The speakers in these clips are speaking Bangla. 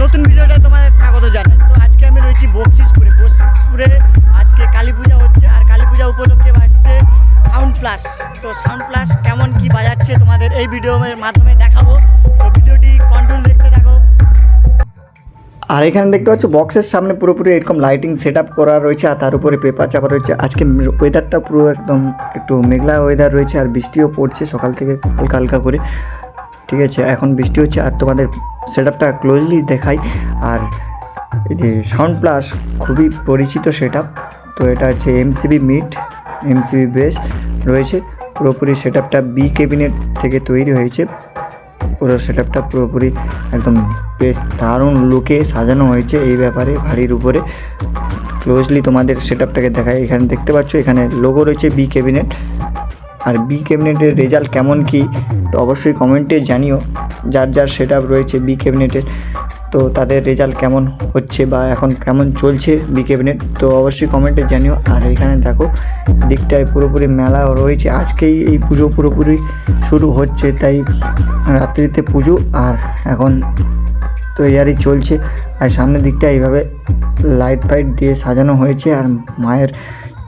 নতুন ভিডিওটা তোমাদের স্বাগত জানাই। তো আজকে আমি রয়েছি বকশিসপুরে আজকে কালী পূজা হচ্ছে, আর কালী পূজা উপলক্ষে বাজছে সাউন্ড প্লাস। তো সাউন্ড প্লাস কেমন কি বাজাচ্ছে তোমাদের এই ভিডিওর মাধ্যমে দেখাবো। তো ভিডিওটি কন্টিনিউ দেখতে থাকো। আর এখানে দেখতে পাচ্ছ বক্সের সামনে পুরোপুরি এরকম লাইটিং সেট আপ করা রয়েছে, আর তার উপরে পেপার চাপা রয়েছে। আজকে ওয়েদারটা পুরো একদম একটু মেঘলা ওয়েদার রয়েছে, আর বৃষ্টিও পড়ছে সকাল থেকে হালকা হালকা করে। ঠিক আছে, এখন বৃষ্টি হচ্ছে। আর তোমাদের সেট আপটা ক্লোজলি দেখাই। আর এই যে সাউন্ড প্লাস খুবই পরিচিত সেট আপ। তো এটা হচ্ছে এমসিবি মিড, এমসিবি বেস রয়েছে। পুরোপুরি সেট আপটা বি ক্যাবিনেট থেকে তৈরি হয়েছে। পুরো সেট আপটা পুরোপুরি একদম বেশ দারুণ লুকে সাজানো হয়েছে। এই ব্যাপারে ভারীর উপরে ক্লোজলি তোমাদের সেট আপটাকে দেখায়। এখানে দেখতে পাচ্ছ এখানে লোগো রয়েছে বি ক্যাবিনেট। আর বি ক্যাবিনেটের রেজাল্ট কেমন কি তো অবশ্যই কমেন্টে জানিও। যার যার সেট আপ রয়েছে বি ক্যাবিনেটের, তো তাদের রেজাল্ট কেমন হচ্ছে বা এখন কেমন চলছে বি ক্যাবিনেট, তো অবশ্যই কমেন্টে জানিও। আর এখানে দেখো দিকটায় পুরোপুরি মেলা রয়েছে। আজকেই এই পুজো পুরোপুরি শুরু হচ্ছে, তাই রাত্রিতে পুজো আর এখন তৈয়ারি চলছে। আর সামনের দিকটা এইভাবে লাইট ফাইট দিয়ে সাজানো হয়েছে। আর মায়ের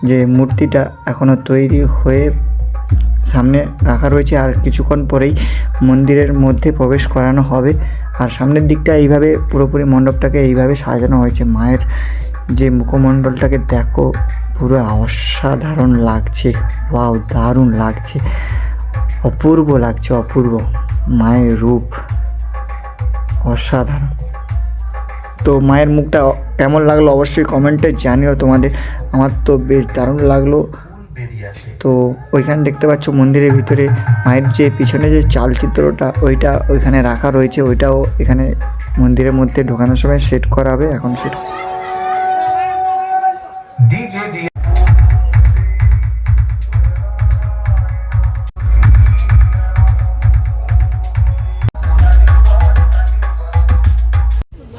যে মূর্তিটা এখনও তৈরি হয়ে সামনে রাখা রয়েছে, আর কিছুক্ষণ পরেই মন্দিরের মধ্যে প্রবেশ করানো হবে। আর সামনের দিকটা এইভাবে পুরোপুরি মণ্ডপটাকে এইভাবে সাজানো হয়েছে। মায়ের যে মুখমণ্ডলটাকে দেখো, পুরো অসাধারণ লাগছে। ওয়াও, দারুণ লাগছে, অপূর্ব লাগছে, অপূর্ব মায়ের রূপ অসাধারণ। তো মায়ের মুখটা কেমন লাগলো অবশ্যই কমেন্টে জানিও তোমাদের। আমার তো বেশ দারুণ লাগলো। তো ওইখানে দেখতে পাচ্ছ মন্দিরের ভিতরে মায়ের যে পিছনে যে চালচিত্রটা ওইটা ওইখানে রাখা রয়েছে, ওইটাও এখানে মন্দিরের মধ্যে ঢোকানোর সময় সেট করা হবে। এখন সেট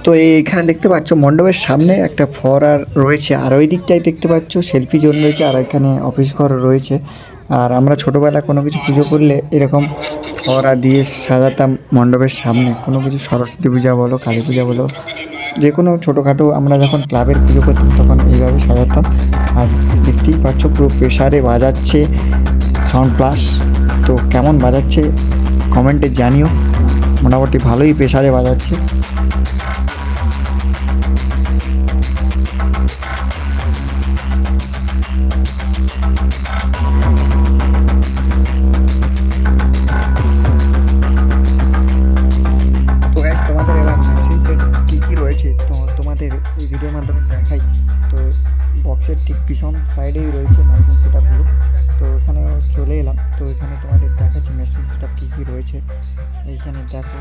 তো এইখানে দেখতে পাচ্ছ মণ্ডপের সামনে একটা ফোয়ারা রয়েছে, আর ওই দিকটাই দেখতে পাচ্ছ সেলফি জোন রয়েছে, আর এখানে অফিস ঘর রয়েছে। আর আমরা ছোটোবেলায় কোনো কিছু পুজো করলে এরকম ফোয়ারা দিয়ে সাজাতাম মণ্ডপের সামনে। কোনো কিছু সরস্বতী পূজা বলো, কালী পূজা বলো, যে কোনো ছোটোখাটো আমরা যখন ক্লাবের পুজো করতাম তখন এইভাবে সাজাতাম। আর দেখতেই পাচ্ছ পুরো প্রেসারে বাজাচ্ছে সাউন্ড প্লাস। তো কেমন বাজাচ্ছে কমেন্টে জানিও। মোটামুটি ভালোই প্রেসারে বাজাচ্ছে। তোমাদের এবার মেশিন সেট কী কী রয়েছে তো তোমাদের এই ভিডিওর মাধ্যমে দেখাই। তো বক্সের ঠিক পিছন সাইডেই রয়েছে মেশিন সেট আপগুলো। তো এখানে চলে এলাম, তো এখানে তোমাদের দেখাচ্ছি মেশিন সেট আপ কী কী রয়েছে। এইখানে দেখো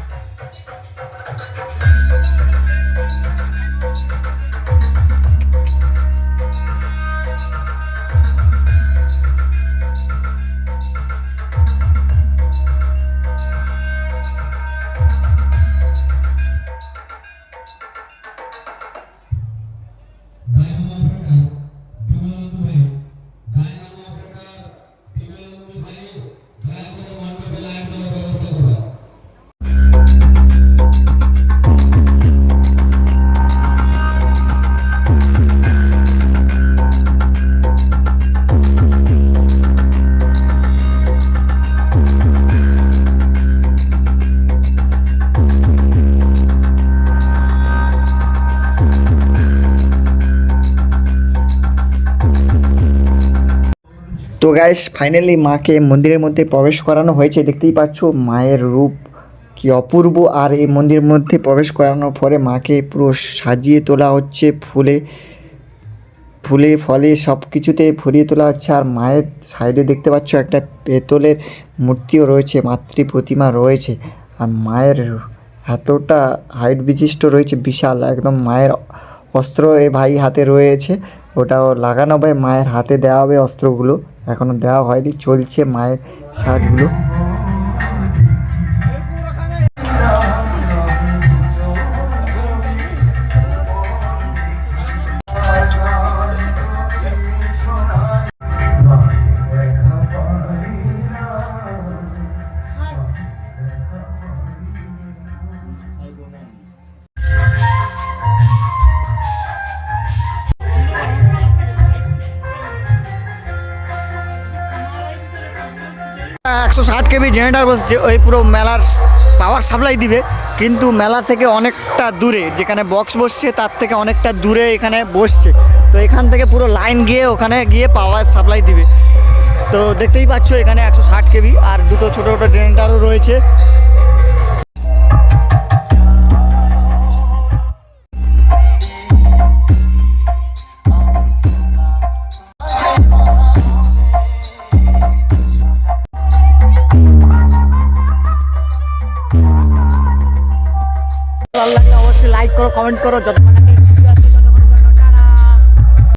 তো গাইস ফাইনালি মাকে মন্দিরের মধ্যে প্রবেশ করানো হয়েছে। দেখতেই পাচ্ছ মায়ের রূপ কি অপূর্ব। আর এই মন্দিরের মধ্যে প্রবেশ করানোর পরে মাকে পুরো সাজিয়ে তোলা হচ্ছে, ফুলে ফুলে ফলে সব কিছুতে ভরিয়ে তোলা হচ্ছে। আর মায়ের সাইডে দেখতে পাচ্ছ একটা পেতলের মূর্তিও রয়েছে, মাতৃ প্রতিমা রয়েছে। আর মায়ের এতটা হাইট বিশিষ্ট রয়েছে, বিশাল একদম। মায়ের অস্ত্র এ ভাই হাতে রয়েছে, ওটাও লাগানো হবে, মায়ের হাতে দেওয়া হবে অস্ত্রগুলো। এখনও দেওয়া হয়নি, চলছে মায়ের সাজগুলো। 160 কেভি জেনারেটার বসছে, ওই পুরো মেলার পাওয়ার সাপ্লাই দিবে, কিন্তু মেলা থেকে অনেকটা দূরে, যেখানে বক্স বসছে তার থেকে অনেকটা দূরে এখানে বসছে। তো এখান থেকে পুরো লাইন গিয়ে ওখানে গিয়ে পাওয়ার সাপ্লাই দিবে। তো দেখতেই পাচ্ছ এখানে 160 কেভি আর দুটো ছোটো ছোটো জেনারেটারও রয়েছে। ভালো লাগলে অবশ্যই লাইক করো, কমেন্ট করো, যত